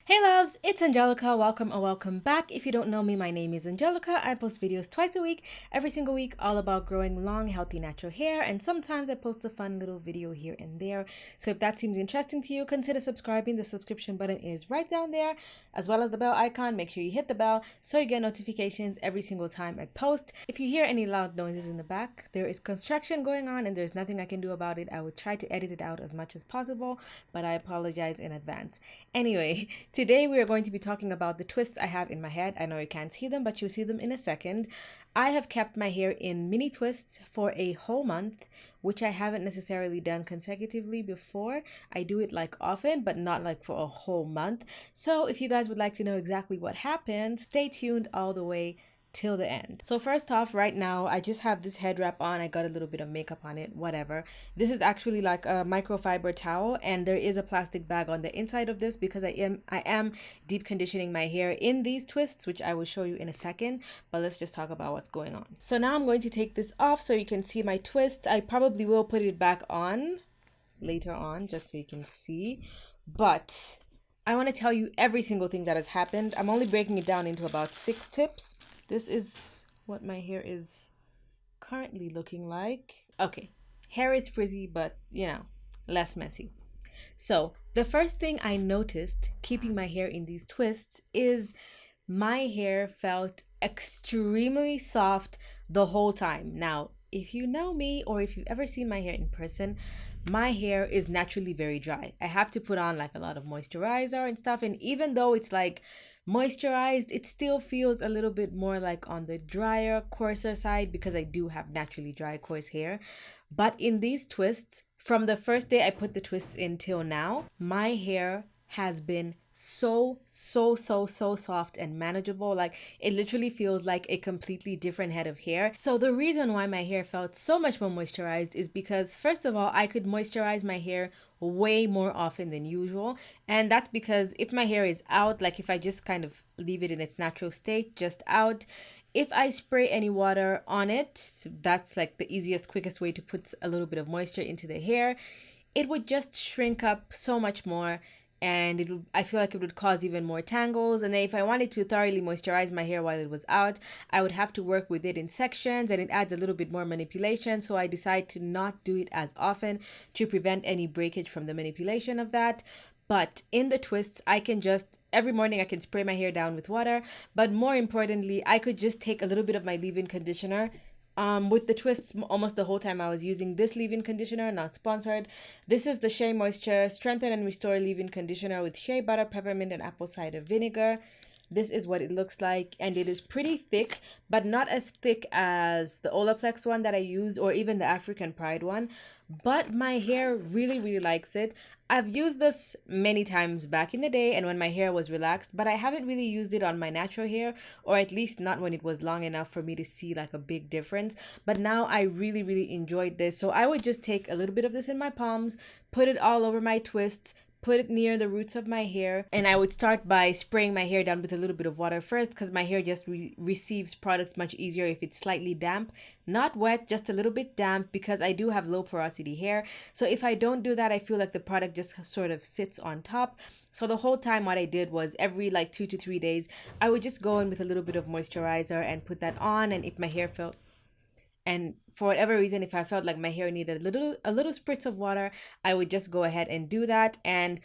Hey loves, it's Angelica. Welcome or welcome back. If you don't know me, my name is Angelica. I post videos twice a week, every single week, all about growing long, healthy, natural hair. And sometimes I post a fun little video here and there. So if that seems interesting to you, consider subscribing. The subscription button is right down there, as well as the bell icon. Make sure you hit the bell so you get notifications every single time I post. If you hear any loud noises in the back, there is construction going on and there's nothing I can do about it. I will try to edit it out as much as possible, but I apologize in advance. Anyway, today we are going to be talking about the twists I have in my head. I know you can't see them, but you'll see them in a second. I have kept my hair in mini twists for a whole month, which I haven't necessarily done consecutively before. I do it like often, but not like for a whole month. So if you guys would like to know exactly what happened, stay tuned all the way till the end. So first off, right now I just have this head wrap on. I got a little bit of makeup on it, whatever. This is actually like a microfiber towel, and there is a plastic bag on the inside of this because I am deep conditioning my hair in these twists, which I will show you in a second. But let's just talk about what's going on. So now I'm going to take this off so you can see my twist. I probably will put it back on later on just so you can see, but I want to tell you every single thing that has happened. I'm only breaking it down into about 6 tips. This is what my hair is currently looking like. Okay, hair is frizzy, but less messy. So the first thing I noticed keeping my hair in these twists is my hair felt extremely soft the whole time. Now, if you know me or if you've ever seen my hair in person, my hair is naturally very dry. I have to put on like a lot of moisturizer and stuff. And even though it's like moisturized, it still feels a little bit more like on the drier, coarser side because I do have naturally dry, coarse hair. But in these twists, from the first day I put the twists in till now, my hair has been so soft and manageable. Like, it literally feels like a completely different head of hair. So the reason why my hair felt so much more moisturized is because, first of all, I could moisturize my hair way more often than usual. And that's because if my hair is out, like if I just kind of leave it in its natural state, just out, if I spray any water on it, that's like the easiest, quickest way to put a little bit of moisture into the hair, it would just shrink up so much more, and I feel like it would cause even more tangles. And then if I wanted to thoroughly moisturize my hair while it was out, I would have to work with it in sections, and it adds a little bit more manipulation. So I decide to not do it as often to prevent any breakage from the manipulation of that. But in the twists, I can just every morning I can spray my hair down with water, but more importantly, I could just take a little bit of my leave-in conditioner. With the twists, almost the whole time I was using this leave-in conditioner, not sponsored. This is the Shea Moisture Strengthen and Restore Leave-In Conditioner with shea butter, peppermint, and apple cider vinegar. This is what it looks like, and it is pretty thick, but not as thick as the Olaplex one that I used or even the African Pride one. But my hair really likes it. I've used this many times back in the day and when my hair was relaxed, but I haven't really used it on my natural hair, or at least not when it was long enough for me to see like a big difference. But now I really enjoyed this. So I would just take a little bit of this in my palms, put it all over my twists, put it near the roots of my hair, and I would start by spraying my hair down with a little bit of water first, because my hair just receives products much easier if it's slightly damp. Not wet, just a little bit damp, because I do have low porosity hair. So if I don't do that, I feel like the product just sort of sits on top. So the whole time what I did was every like 2 to 3 days, I would just go in with a little bit of moisturizer and put that on. And if my hair felt and for whatever reason, if I felt like my hair needed a little spritz of water, I would just go ahead and do that. And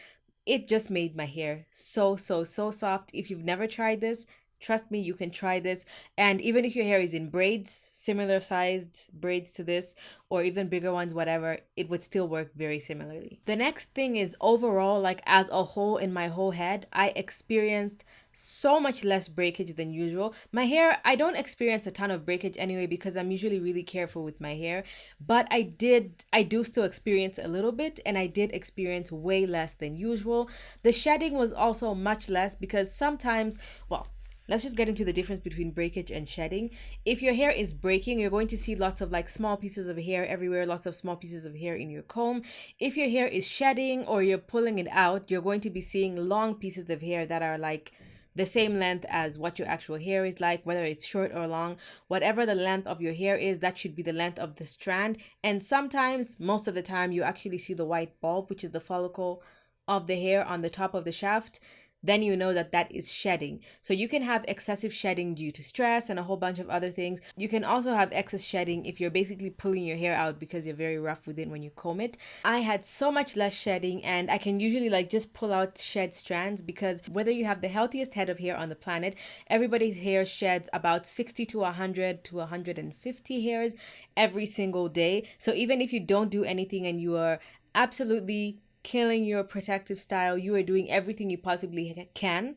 it just made my hair so soft. If you've never tried this, trust me, you can try this. And even if your hair is in braids, similar sized braids to this, or even bigger ones, whatever, it would still work very similarly. The next thing is overall, like as a whole in my whole head, I experienced so much less breakage than usual. My hair, I don't experience a ton of breakage anyway because I'm usually really careful with my hair, but I do still experience a little bit, and I did experience way less than usual. The shedding was also much less because sometimes, well, let's just get into the difference between breakage and shedding. If your hair is breaking, you're going to see lots of like small pieces of hair everywhere, lots of small pieces of hair in your comb. If your hair is shedding or you're pulling it out, you're going to be seeing long pieces of hair that are like the same length as what your actual hair is like, whether it's short or long. Whatever the length of your hair is, that should be the length of the strand. And sometimes, most of the time, you actually see the white bulb, which is the follicle of the hair on the top of the shaft. then you know that that is shedding. So you can have excessive shedding due to stress and a whole bunch of other things. You can also have excess shedding if you're basically pulling your hair out because you're very rough with it when you comb it. I had so much less shedding, and I can usually like just pull out shed strands, because whether you have the healthiest head of hair on the planet, everybody's hair sheds about 60 to 100 to 150 hairs every single day. So even if you don't do anything and you are absolutely killing your protective style, you are doing everything you possibly can,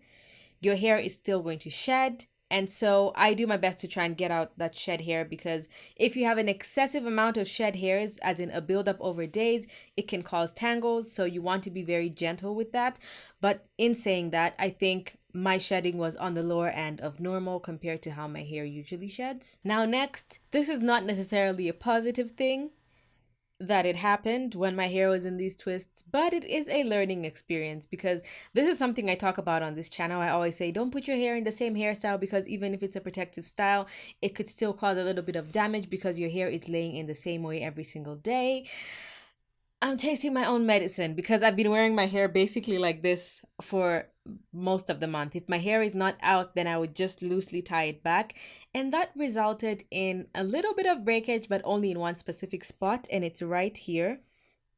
your hair is still going to shed. And so I do my best to try and get out that shed hair, because if you have an excessive amount of shed hairs, as in a buildup over days, it can cause tangles. So you want to be very gentle with that. But in saying that, I think my shedding was on the lower end of normal compared to how my hair usually sheds. Now, next, this is not necessarily a positive thing that it happened when my hair was in these twists, but it is a learning experience, because this is something I talk about on this channel. I always say don't put your hair in the same hairstyle, because even if it's a protective style, it could still cause a little bit of damage because your hair is laying in the same way every single day. I'm tasting my own medicine, because I've been wearing my hair basically like this for most of the month. If my hair is not out, then I would just loosely tie it back. And that resulted in a little bit of breakage, but only in one specific spot. And it's right here.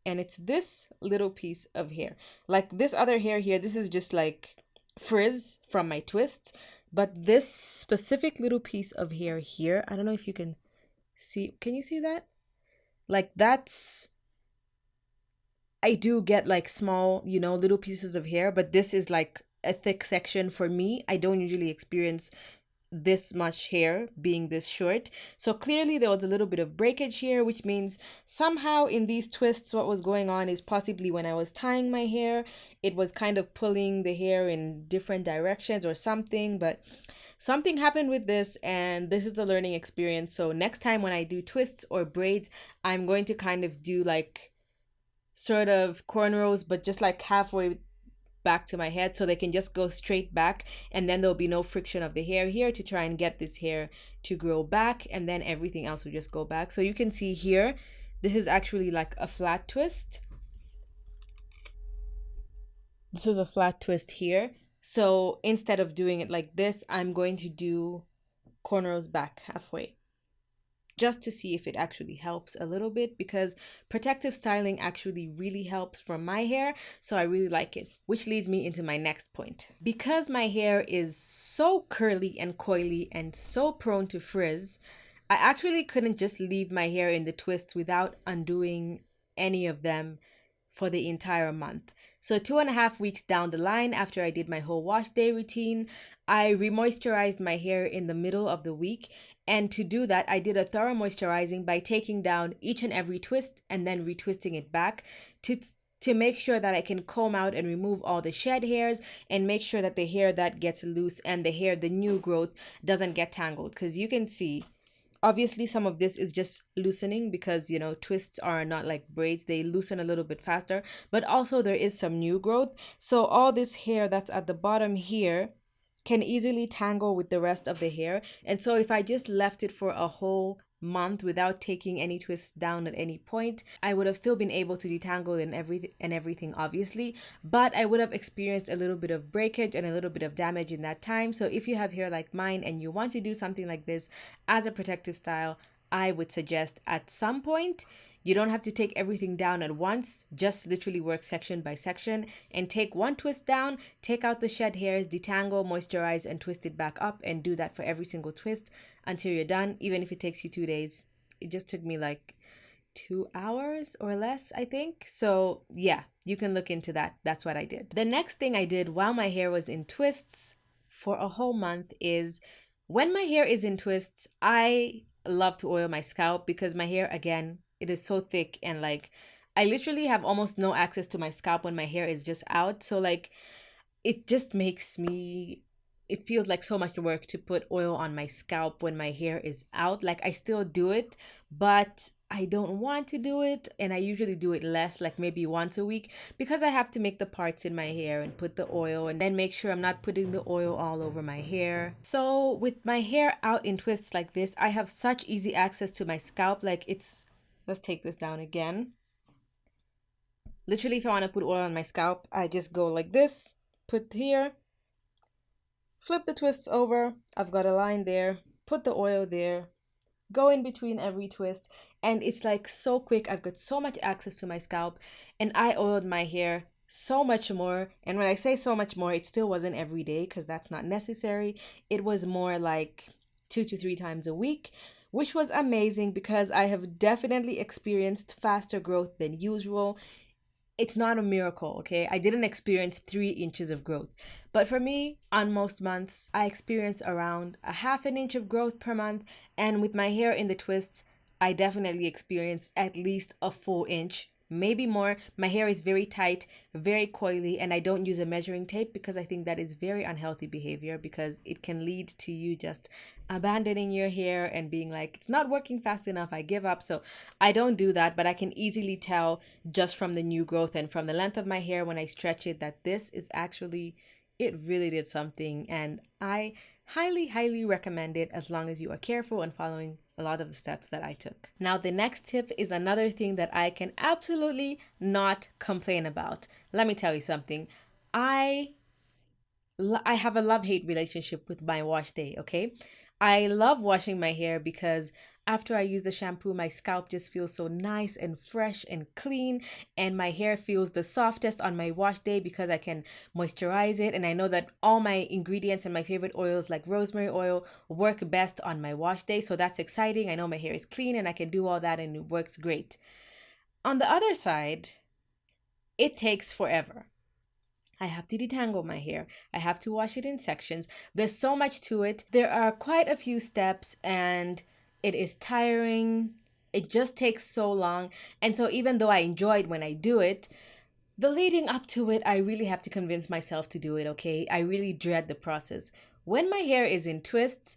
And it's this little piece of hair. Like this other hair here, this is just like frizz from my twists. But this specific little piece of hair here, I don't know if you can see. Can you see that? Like that's, I do get like small, little pieces of hair, but this is like a thick section for me. I don't usually experience this much hair being this short. So clearly there was a little bit of breakage here, which means somehow in these twists, what was going on is possibly when I was tying my hair, it was kind of pulling the hair in different directions or something, but something happened with this, and this is the learning experience. So next time when I do twists or braids, I'm going to kind of do like sort of cornrows, but just like halfway back to my head, so they can just go straight back, and then there'll be no friction of the hair here to try and get this hair to grow back, and then everything else will just go back. So you can see here, this is actually like a flat twist. This is a flat twist here. So instead of doing it like this, I'm going to do cornrows back halfway, just to see if it actually helps a little bit, because protective styling actually really helps for my hair. So I really like it, which leads me into my next point. Because my hair is so curly and coily and so prone to frizz, I actually couldn't just leave my hair in the twists without undoing any of them for the entire month. So 2.5 weeks down the line, after I did my whole wash day routine, I remoisturized my hair in the middle of the week. And to do that, I did a thorough moisturizing by taking down each and every twist and then retwisting it back to make sure that I can comb out and remove all the shed hairs, and make sure that the hair that gets loose and the new growth, doesn't get tangled. Because you can see, obviously some of this is just loosening, because twists are not like braids, they loosen a little bit faster, but also there is some new growth. So all this hair that's at the bottom here can easily tangle with the rest of the hair. And so if I just left it for a whole month without taking any twists down at any point, I would have still been able to detangle and everything, obviously, but I would have experienced a little bit of breakage and a little bit of damage in that time. So if you have hair like mine and you want to do something like this as a protective style, I would suggest at some point, you don't have to take everything down at once, just literally work section by section and take one twist down, take out the shed hairs, detangle, moisturize, and twist it back up, and do that for every single twist until you're done, even if it takes you 2 days. It just took me like 2 hours or less, I think. So yeah, you can look into that. That's what I did. The next thing I did while my hair was in twists for a whole month is, when my hair is in twists, I love to oil my scalp, because my hair, again, it is so thick, and like I literally have almost no access to my scalp when my hair is just out. So like it just makes me, it feels like so much work to put oil on my scalp when my hair is out. Like I still do it, but I don't want to do it, and I usually do it less, like maybe once a week, because I have to make the parts in my hair and put the oil, and then make sure I'm not putting the oil all over my hair. So with my hair out in twists like this, I have such easy access to my scalp. Like it's, let's take this down again. Literally, if I want to put oil on my scalp, I just go like this, put here, Flip the twists over. I've got a line there. Put the oil there. Go in between every twist. And it's like so quick. I've got so much access to my scalp. And I oiled my hair so much more. And when I say so much more, it still wasn't every day because that's not necessary. It was more like 2 to 3 times a week, which was amazing because I have definitely experienced faster growth than usual. It's not a miracle, okay? I didn't experience 3 inches of growth. But for me, on most months, I experience around a half an inch of growth per month. And with my hair in the twists, I definitely experience at least a full inch, maybe more. My hair is very tight, very coily, and I don't use a measuring tape because I think that is very unhealthy behavior because it can lead to you just abandoning your hair and being like, it's not working fast enough, I give up. So I don't do that, but I can easily tell just from the new growth and from the length of my hair when I stretch it that this is actually, it really did something. And I highly recommend it as long as you are careful and following a lot of the steps that I took. Now, the next tip is another thing that I can absolutely not complain about. Let me tell you something. I have a love-hate relationship with my wash day, okay? I love washing my hair because after I use the shampoo, my scalp just feels so nice and fresh and clean, and my hair feels the softest on my wash day because I can moisturize it. And I know that all my ingredients and my favorite oils like rosemary oil work best on my wash day. So that's exciting. I know my hair is clean and I can do all that and it works great. On the other side, it takes forever. I have to detangle my hair. I have to wash it in sections. There's so much to it. There are quite a few steps and it is tiring. It just takes so long. And so even though I enjoyed when I do it, the leading up to it, I really have to convince myself to do it, okay? I really dread the process. When my hair is in twists,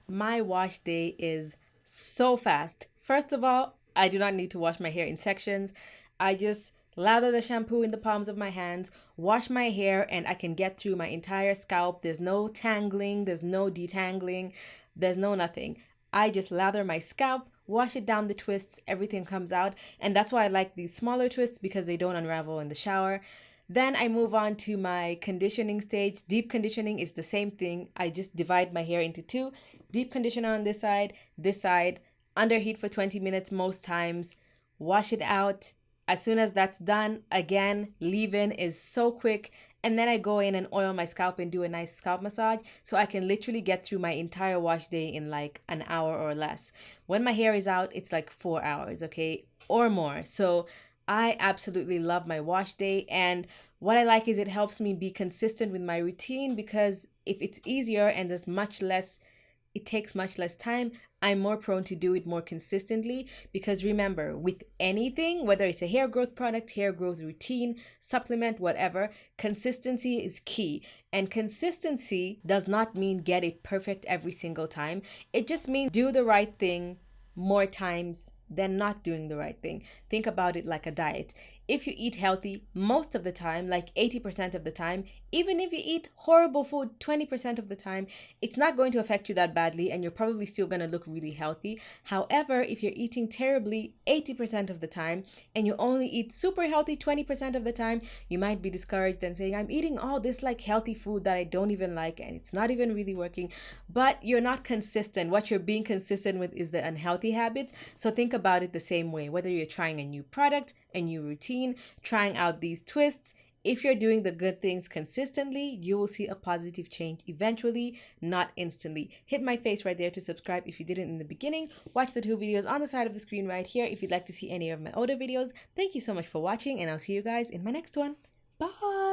my wash day is so fast. First of all, I do not need to wash my hair in sections. I just lather the shampoo in the palms of my hands, wash my hair, and I can get through my entire scalp. There's no tangling, there's no detangling, there's no nothing. I just lather my scalp, wash it down the twists, everything comes out. And that's why I like these smaller twists because they don't unravel in the shower. Then I move on to my conditioning stage. Deep conditioning is the same thing. I just divide my hair into two. Deep conditioner on this side, under heat for 20 minutes most times. Wash it out. As soon as that's done, again, leave-in is so quick. And then I go in and oil my scalp and do a nice scalp massage so I can literally get through my entire wash day in like an hour or less. When my hair is out, it's like 4 hours, okay, or more. So I absolutely love my wash day. And what I like is it helps me be consistent with my routine because if it's easier and it takes much less time, I'm more prone to do it more consistently because remember, with anything, whether it's a hair growth product, hair growth routine, supplement, whatever, consistency is key. And consistency does not mean get it perfect every single time. It just means do the right thing more times than not doing the right thing. Think about it like a diet. If you eat healthy most of the time, like 80% of the time, even if you eat horrible food 20% of the time, it's not going to affect you that badly and you're probably still going to look really healthy. However, if you're eating terribly 80% of the time and you only eat super healthy 20% of the time, you might be discouraged and saying, I'm eating all this like healthy food that I don't even like and it's not even really working, but you're not consistent. What you're being consistent with is the unhealthy habits. So think about it the same way, whether you're trying a new product, a new routine, trying out these twists. If you're doing the good things consistently, you will see a positive change eventually, not instantly. Hit my face right there to subscribe if you didn't in the beginning. Watch the 2 videos on the side of the screen right here if you'd like to see any of my older videos. Thank you so much for watching and I'll see you guys in my next one. Bye!